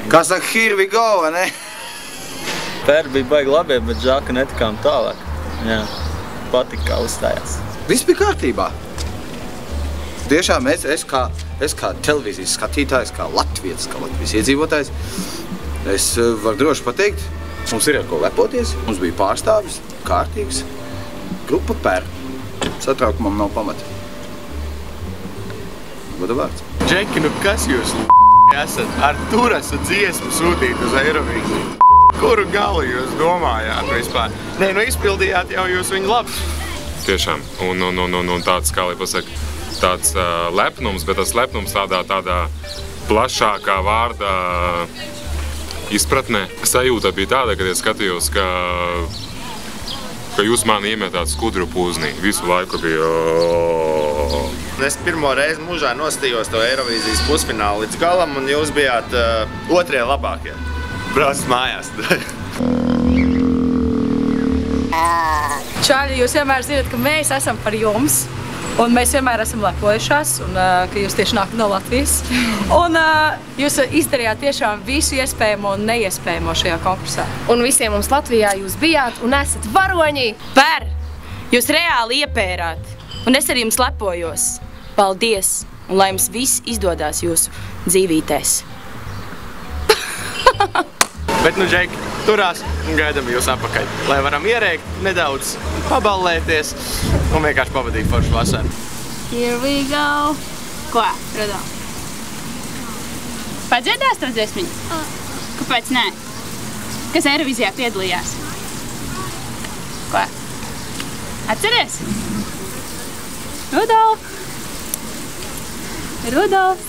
Kā saka, here we go, vai ne? Pēri bija baigi labie, bet žāka netikām tālāk. Jā, patika, kā uzstājās. Viss bija kārtībā. Tiešām es kā televīzijas skatītājs, kā latvietis, kā Latvijas iedzīvotājs, es varu droši pateikt, mums ir ar ko lepoties, mums bija pārstāvis, kārtīgs, grupa pēr. Satraukumam nav pamata. Goda vārds. Džeki, nu kas jūs esat? Ar Turasu dziesmu sūtīt uz Eirovīziju? Kuru galu jūs domājāt vispār? Nē, nu izpildījāt jau jūs viņu labi. Tiešām. Un tāds, kā lai pasaka, tāds lepnums, bet tas lepnums tādā plašākā vārdā izpratnē. Sajūta bija tāda, kad es skatījos, ka jūs mani iemetāt skudru pūznī. Visu laiku bija... Es pirmo reizi mūžā nostījos to Eirovīzijas pusfinālu līdz galam, un jūs bijāt otrie labākie. Brauc mājās. Čāļi, jūs vienmēr zināt, ka mēs esam par jums. Un mēs vienmēr esam lepojušās, un ka jūs tieši nāk no Latvijas. Un jūs izdarījāt tiešām visu iespējamo un neiespējamo šajā konkursā. Un visiem mums Latvijā jūs bijāt un esat varoņi. Pēr! Jūs reāli iepērāt. Un es ar jums lepojos. Paldies! Un lai jums viss izdodās jūsu dzīvītēs. Bet nu, Džeki, turās un gaidam jūs apakaļ, lai varam ierēkt, nedaudz paballēties un vienkārši pavadīt foršu vasaru. Here we go. Ko, Rudo? Padziedās to dziesmiņu? Kāpēc nē? Kas Eirovīzijā piedalījās? Ko? Atceries? Rudolf! Rudolf!